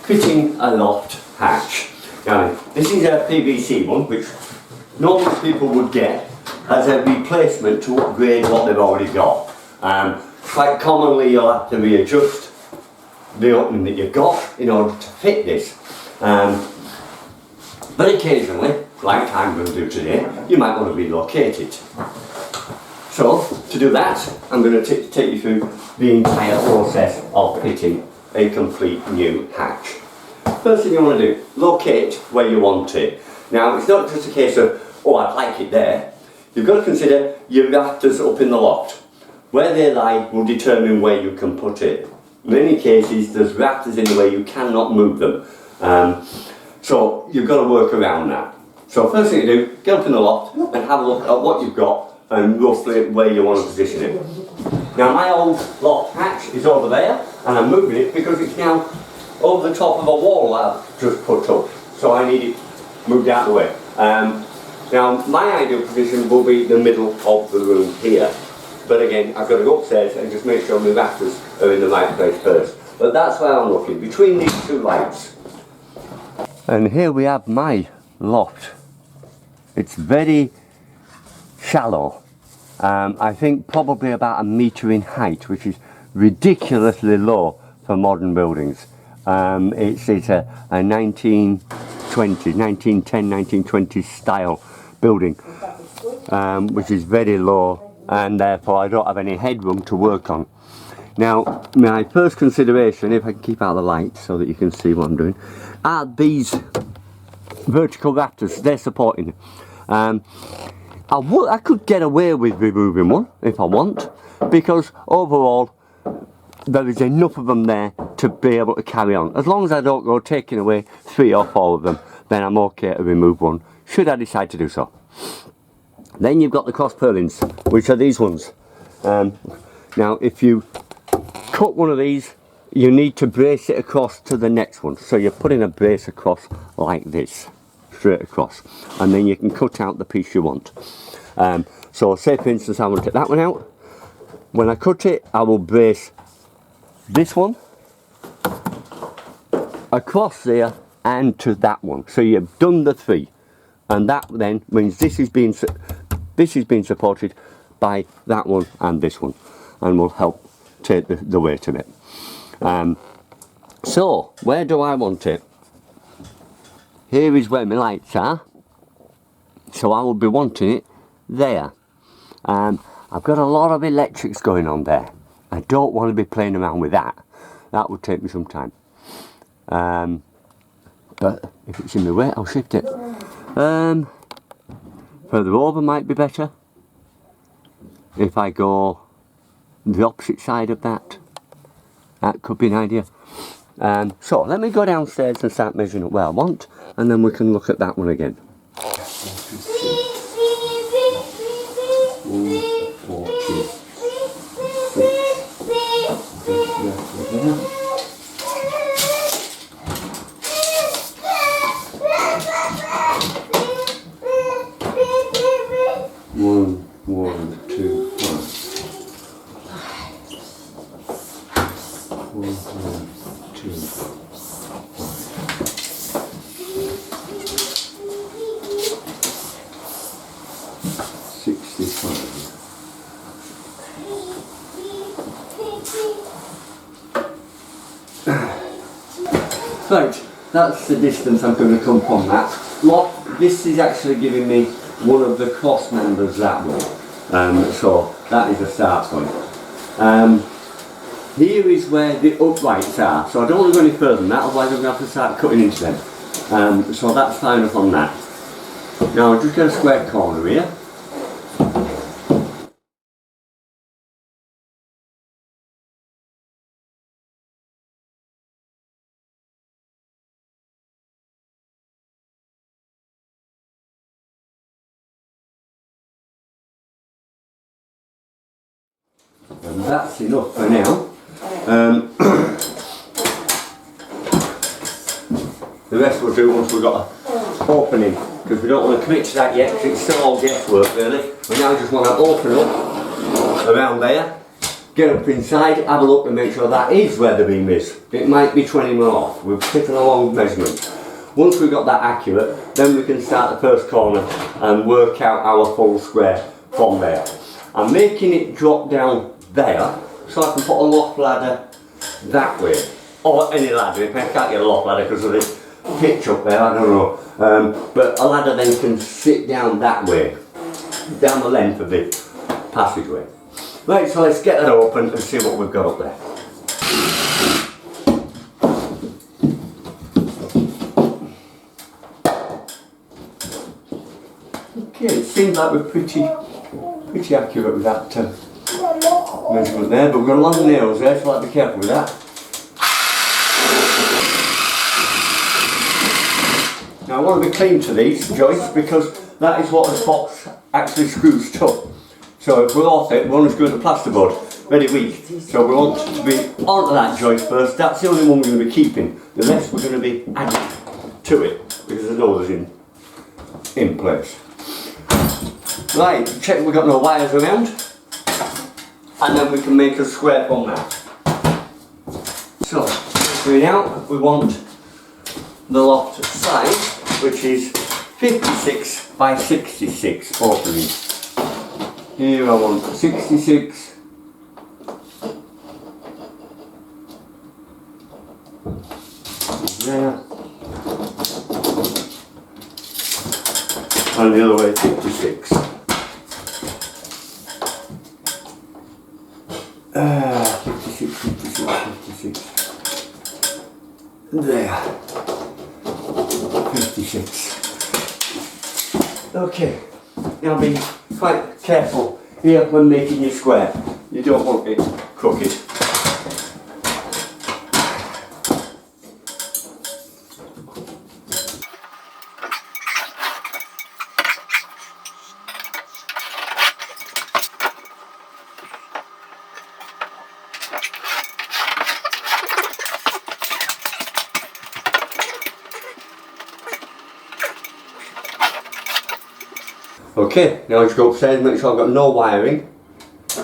fitting a loft hatch. Now, this is a PVC one, which normal people would get as a replacement to upgrade what they've already got. Quite commonly you'll have to readjust the opening that you've got in order to fit this. But occasionally, like I'm going to do today, you might want to relocate it. So, to do that, I'm going to take you through the entire process of fitting a complete new hatch. First thing you want to do, locate where you want it. Now, it's not just a case of, oh, I'd like it there. You've got to consider your rafters up in the loft. Where they lie will determine where you can put it. In many cases, there's rafters in the way you cannot move them. So, you've got to work around that. So, first thing you do, get up in the loft and have a look at what you've got and roughly where you want to position it. Now, my old loft hatch is over there, and I'm moving it because it's now over the top of a wall that I've just put up. So I need it moved out of the way. Now, my ideal position will be the middle of the room here. But again, I've got to go upstairs and just make sure my rafters are in the right place first. But that's where I'm looking, between these two lights. And here we have my loft. It's very shallow. I think probably about 1 metre in height, which is ridiculously low for modern buildings. It's a 1910, 1920 style building, which is very low, and therefore I don't have any headroom to work on. Now, my first consideration, if I can keep out the light so that you can see what I'm doing, are these vertical rafters. They're supporting it. I could get away with removing one if I want, because overall there is enough of them there to be able to carry on. As long as I don't go taking away 3 or 4 of them, then I'm okay to remove one, should I decide to do so. Then you've got the cross purlins, which are these ones. Now, if you cut one of these, you need to brace it across to the next one. So you're putting a brace across like this, straight across, and then you can cut out the piece you want. So say for instance I want to take that one out. When I cut it, I will brace this one across there and to that one. So you've done the 3, and that then means this is being supported by that one and this one, and will help take the weight of it. So where do I want it? Here is where my lights are, so I will be wanting it there. I've got a lot of electrics going on there. I don't want to be playing around with that. That would take me some time. But if it's in the way, I'll shift it. Further over might be better. If I go the opposite side of that, that could be an idea. So let me go downstairs and start measuring up where I want, and then we can look at that one again. 65. Right, that's the distance I'm going to come from that. This is actually giving me one of the cross members that way. So that is a start point. Here is where the uprights are, so I don't want to go any further than that, otherwise I'm going to have to start cutting into them. So that's fine up on that. Now I'll just get a square corner here. And that's enough for now. The rest we'll do once we've got an opening, because we don't want to commit to that yet, because it's still all guesswork really. We now just want to open up around there, get up inside, have a look and make sure that is where the beam is. It might be 20mm off. We've taken a long measurement. Once we've got that accurate, then we can start the first corner and work out our full square from there. I'm making it drop down there so I can put a loft ladder that way, or any ladder. If I can't get a loft ladder because of this pitch up there, I don't know. But a ladder then can sit down that way, down the length of the passageway. Right, so let's get that open and see what we've got up there. Okay, it seems like we're pretty accurate with that measurement there, but we've got long nails there, so I'll be careful with that. Now I want to be clean to these joists because that is what the box actually screws to. So if we're off it, one is going to plasterboard, very weak. So we want to be onto that joist first. That's the only one we're going to be keeping. The rest we're going to be adding to it because the nose is in place. Right, check we've got no wires around, and then we can make a square from that. So, going out, we want the loft size, which is 56 by 66 openings. Here I want 66. There. And the other way 56. 56. There. 56. Okay. Now be quite careful here when making your square. You don't want it crooked. Okay, now I just go upstairs, make sure I've got no wiring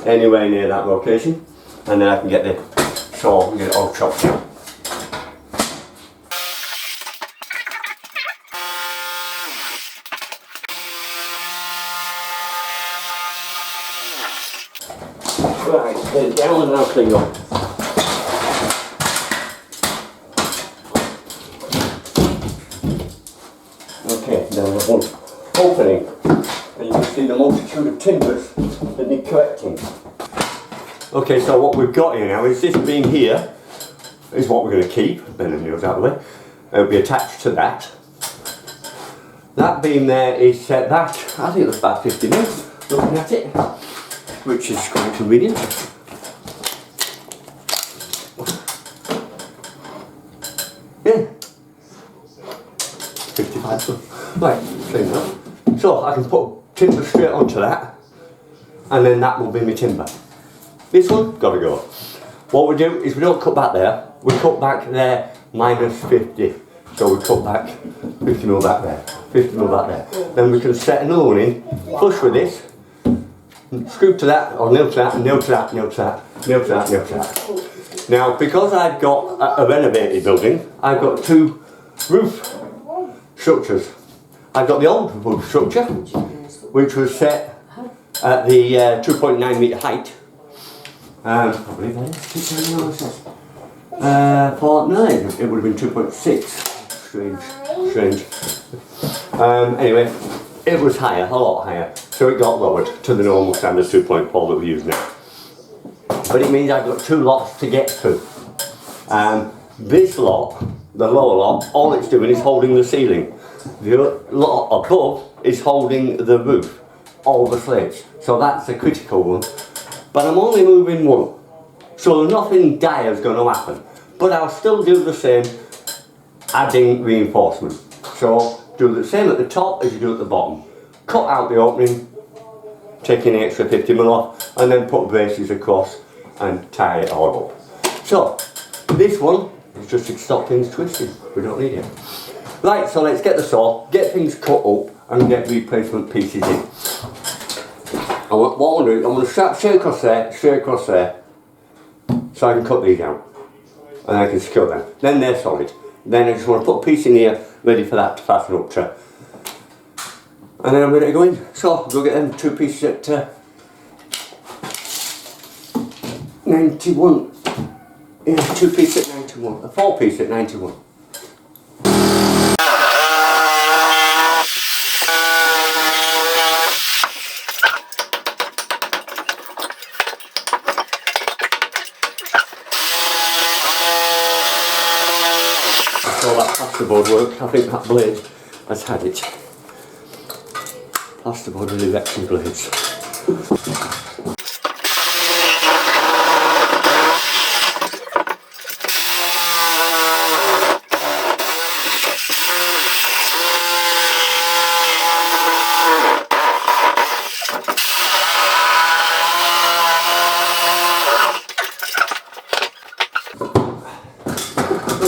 anywhere near that location, and then I can get the saw and get it all chopped down. Right, get it down and I'll clean up. Okay, now I've got one opening, and you can see the multitude of timbers that need collecting. Okay, so what we've got here now is this beam here is what we're going to keep, bend the nails out of the way, it'll be attached to that. That beam there is set back, I think it's about 50 mils, looking at it, which is quite convenient. Yeah, 55 mils. Right, clean that up. So I can put timber straight onto that, and then that will be my timber. This one, gotta go. What we do is we don't cut back there, we cut back there minus 50. So we cut back 50 mil back there, 50 mil back there. Then we can set another one in, flush with this, screw to that, or nail to that, nail to that, nail to that, nail to that, nail to that. Now, because I've got a renovated building, I've got two roof structures. I've got the old roof structure, which was set at the 2.9 metre height. I believe that is 2.9. It would have been 2.6. Strange. Anyway, it was higher, a lot higher, so it got lowered to the normal standard 2.4 that we use now. But it means I've got two lots to get to. This lot, the lower lot, all it's doing is holding the ceiling. The lot above is holding the roof, all the slates. So that's a critical one. But I'm only moving one. So nothing dire is going to happen. But I'll still do the same, adding reinforcement. So do the same at the top as you do at the bottom. Cut out the opening, taking an extra 50 mil off, and then put braces across and tie it all up. So this one is just to stop things twisting. We don't need it. Right, so let's get the saw, get things cut up, and get replacement pieces in. And what I'm going to do, I'm going to strap straight across there, So I can cut these out and I can secure them. Then they're solid. Then I just want to put a piece in here ready for that to fasten up to. And then I'm ready to go in. So I'll go get them 2 pieces at 91. Yeah, 2 pieces at 91. A 4 piece at 91. So that plasterboard worked. I think that blade has had it. Plasterboard with erection blades.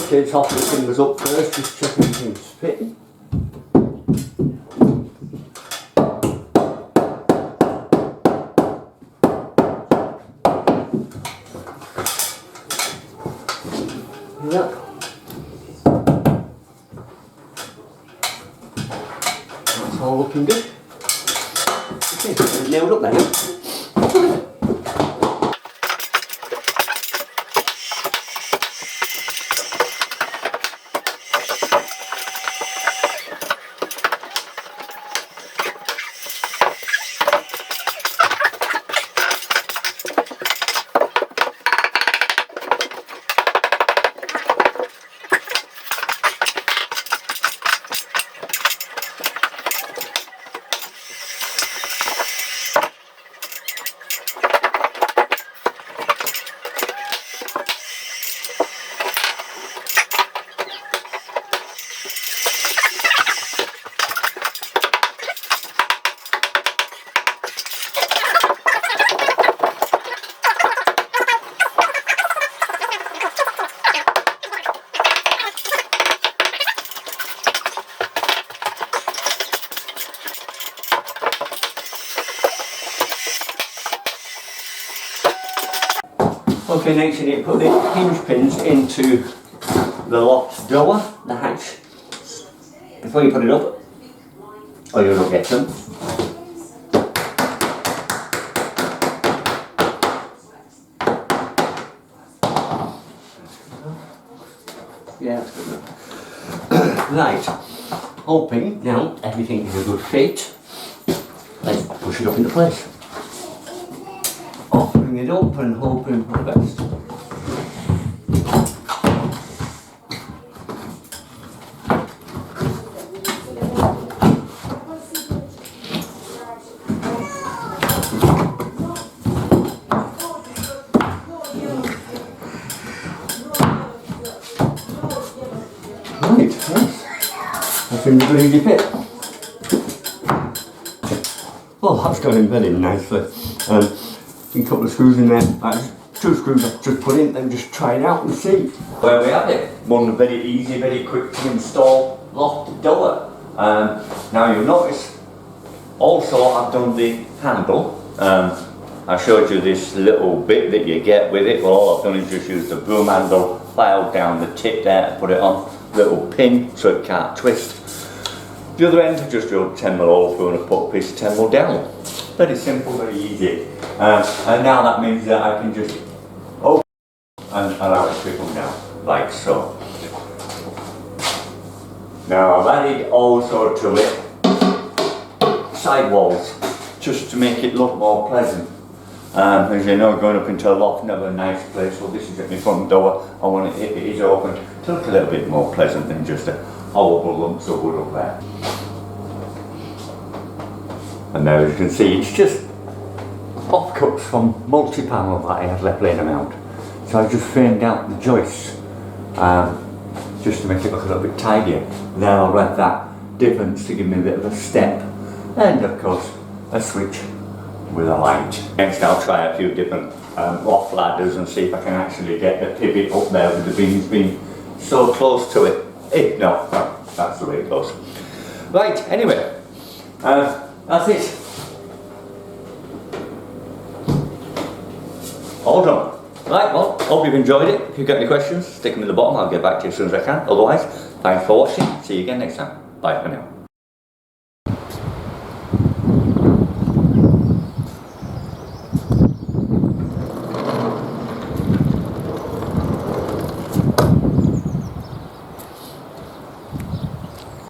Okay, top the timbers up first, just checking everything's fitting. Yeah. That's all looking good. Okay, nailed up there. Okay, next you need to put the hinge pins into the loft door, the hatch, before you put it up, or you'll not get them. Yeah, that's good enough. Right, hoping now everything is a good fit. Let's push it up into place. Offering it up and hoping for the best. Right, yes. That's been a good easy fit. Well, that's got embedded nicely. A couple of screws in there, 2 screws I've just put in and just try it out and see. Where we have it, one very easy, very quick to install loft door. Now you'll notice, also I've done the handle. I showed you this little bit that you get with it. Well, all I've done is just use the broom handle, filed down the tip there to put it on, little pin so it can't twist. The other end, just drilled 10mm hole through and I put a piece of 10mm down. Very simple, very easy. And now that means that I can just open and allow it to come down, like so. Now I've added also to it side walls, just to make it look more pleasant. As you know, going up into a loft, never a nice place. Well, this is at my front door. I want it, if it is open, to look a little bit more pleasant than just a horrible lumps of wood up there. And now as you can see, it's just offcuts from multi-panel that I had left laying around. So I just framed out the joists just to make it look a little bit tidier. Then I'll add that difference to give me a bit of a step, and of course a switch with a light. Next I'll try a few different loft ladders and see if I can actually get the pivot up there with the beams being so close to it. If not, that's the way it goes. Right, anyway, that's it. All done. Right, well, hope you've enjoyed it. If you've got any questions, stick them in the bottom. I'll get back to you as soon as I can. Otherwise, thanks for watching. See you again next time. Bye for now.